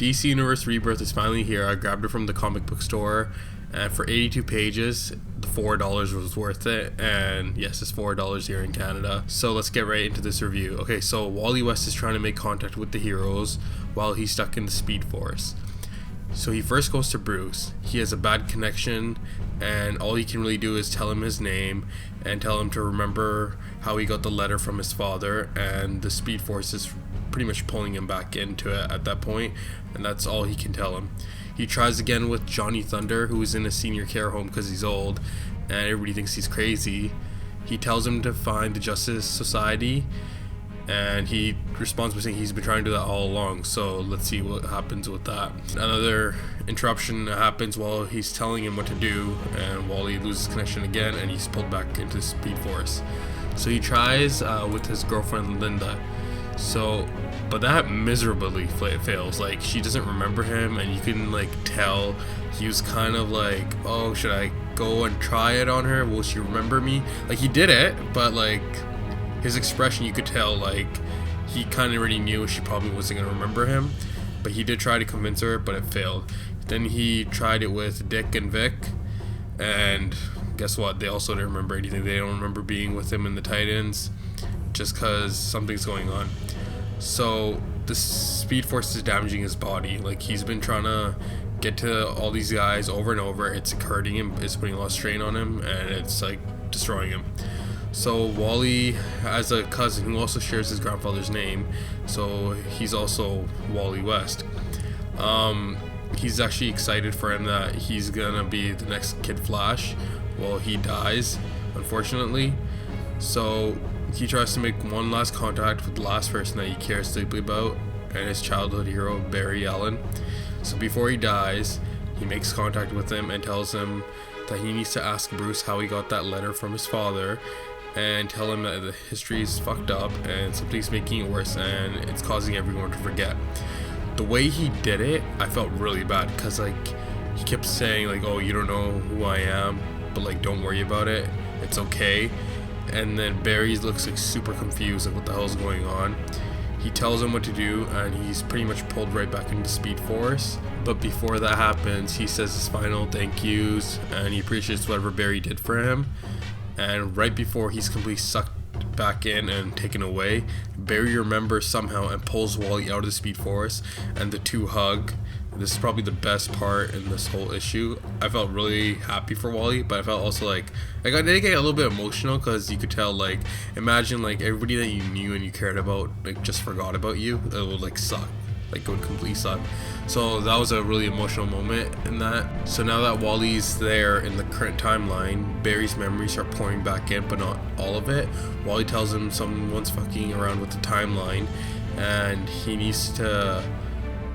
DC Universe Rebirth is finally here. I grabbed it from the comic book store, and for 82 pages, the $4 was worth it. And yes, it's $4 here in Canada. So let's get right into this review. Okay, so Wally West is trying to make contact with the heroes while he's stuck in the Speed Force. So he first goes to Bruce. He has a bad connection, and all he can really do is tell him his name and tell him to remember how he got the letter from his father, and the Speed Force is pretty much pulling him back into it at that point, and that's all he can tell him. He tries again with Johnny Thunder, who is in a senior care home because he's old, and everybody thinks he's crazy. He tells him to find the Justice Society, and he responds by saying he's been trying to do that all along, so let's see what happens with that. Another interruption happens while he's telling him what to do, and Wally loses connection again, and he's pulled back into the Speed Force. So he tries with his girlfriend Linda, but that miserably fails. Like, she doesn't remember him, and you can like tell he was kind of like, oh, should I go and try it on her? Will she remember me? Like, he did it, but like his expression, you could tell like he kind of already knew she probably wasn't going to remember him, but he did try to convince her, but it failed. Then he tried it with Dick and Vic, and guess what? They also didn't remember anything. They don't remember being with him in the Titans, just because something's going on. So the Speed Force is damaging his body. Like, he's been trying to get to all these guys over and over. It's hurting him, it's putting a lot of strain on him, and it's like destroying him. So Wally has a cousin who also shares his grandfather's name, so he's also Wally West. He's actually excited for him that he's gonna be the next Kid Flash. Well, he dies, unfortunately. So he tries to make one last contact with the last person that he cares deeply about, and his childhood hero, Barry Allen. So before he dies, he makes contact with him and tells him that he needs to ask Bruce how he got that letter from his father, and tell him that the history is fucked up and something's making it worse and it's causing everyone to forget. The way he did it, I felt really bad, because like he kept saying like, oh, you don't know who I am, but like, don't worry about it, it's okay. And then Barry looks like super confused, like what the hell's going on. He tells him what to do, and he's pretty much pulled right back into Speed Force. But before that happens, he says his final thank yous, and he appreciates whatever Barry did for him. And right before he's completely sucked back in and taken away, Barry remembers somehow and pulls Wally out of the Speed Force, and the two hug. This is probably the best part in this whole issue. I felt really happy for Wally, but I felt also like I did get a little bit emotional, because you could tell, like, imagine like everybody that you knew and you cared about like just forgot about you. It would like suck. Like, it would completely suck. So that was a really emotional moment in that. So now that Wally's there in the current timeline, Barry's memories are pouring back in, but not all of it. Wally tells him someone's fucking around with the timeline, and he needs to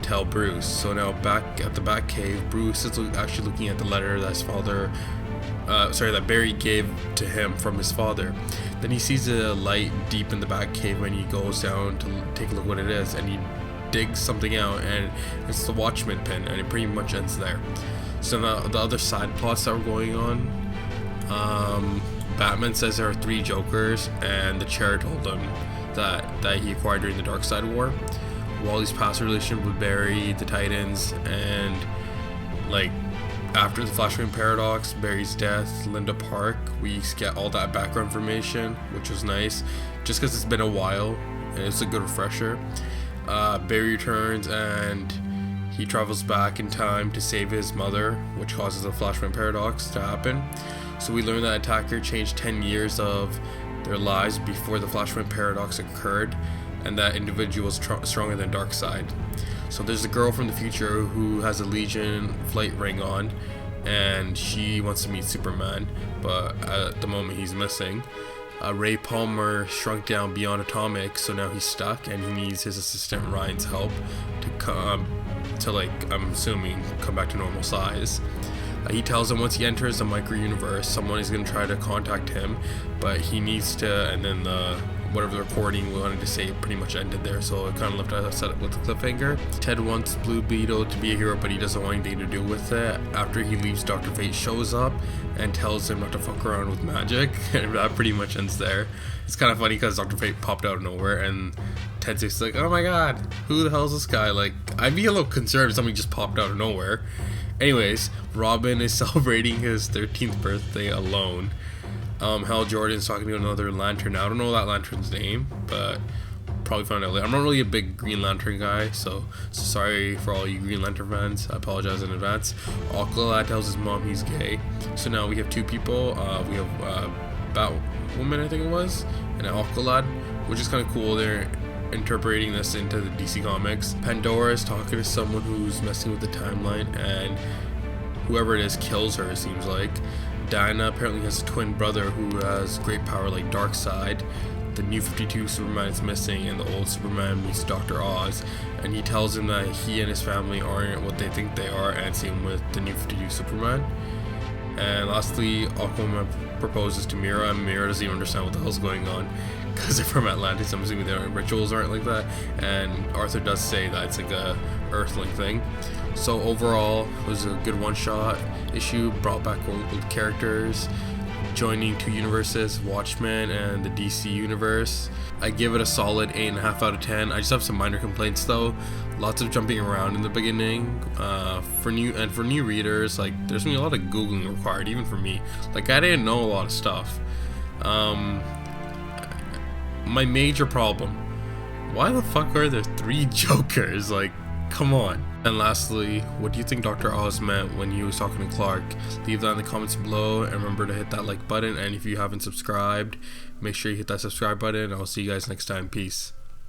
tell Bruce. So now back at the Batcave, Bruce is actually looking at the letter that his father, that Barry gave to him from his father. Then he sees a light deep in the Batcave, and he goes down to take a look what it is, and he digs something out, and it's the Watchmen pin, and it pretty much ends there. So now the other side plots that were going on, Batman says there are 3 Jokers, and the chair told him that he acquired during the Darkseid War. Wally's past relationship with Barry, the Titans, and like after the Flashpoint Paradox, Barry's death, Linda Park, we get all that background information, which was nice, just because it's been a while, and it's a good refresher. Barry returns, and he travels back in time to save his mother, which causes the Flashpoint Paradox to happen. So we learn that Attacker changed 10 years of their lives before the Flashpoint Paradox occurred, and that individual is stronger than Darkseid. So there's a girl from the future who has a Legion flight ring on, and she wants to meet Superman, but at the moment he's missing. Ray Palmer shrunk down beyond atomic, so now he's stuck, and he needs his assistant Ryan's help to come to, like, I'm assuming, come back to normal size. He tells him once he enters the micro universe, someone is going to try to contact him, but he needs to, and then whatever the recording we wanted to say pretty much ended there, so it kind of left us set up with a cliffhanger. Ted wants Blue Beetle to be a hero, but he doesn't want anything to do with it. After he leaves, Dr. Fate shows up and tells him not to fuck around with magic, and that pretty much ends there. It's kind of funny because Dr. Fate popped out of nowhere, and Ted says like, oh my god, who the hell is this guy? Like, I'd be a little concerned if somebody just popped out of nowhere. Anyways, Robin is celebrating his 13th birthday alone. Hal Jordan's talking to another Lantern. Now, I don't know that Lantern's name, but probably find out later. I'm not really a big Green Lantern guy, so sorry for all you Green Lantern fans. I apologize in advance. Aqualad tells his mom he's gay. So now we have two people. We have Batwoman, I think it was, and Aqualad, which is kind of cool. They're interpreting this into the DC Comics. Pandora is talking to someone who's messing with the timeline, and whoever it is kills her, it seems like. Diana apparently has a twin brother who has great power like Darkseid. The New 52 Superman is missing, and the old Superman meets Dr. Oz, and he tells him that he and his family aren't what they think they are, and same with the New 52 Superman. And lastly, Aquaman proposes to Mira, and Mira doesn't even understand what the hell's going on, because they're from Atlantis. I'm assuming their rituals aren't like that, and Arthur does say that it's like a Earthling thing. So overall, it was a good one-shot issue, brought back old characters, joining two universes, Watchmen and the DC universe. I give it a solid 8.5 out of 10. I just have some minor complaints though. Lots of jumping around in the beginning. For new readers, like there's gonna be a lot of Googling required, even for me. Like I didn't know a lot of stuff. My major problem: why the fuck are there 3 Jokers? Like, come on. And lastly, what do you think Dr. Oz meant when he was talking to Clark? Leave that in the comments below, and remember to hit that like button, and if you haven't subscribed, make sure you hit that subscribe button. I'll see you guys next time. Peace.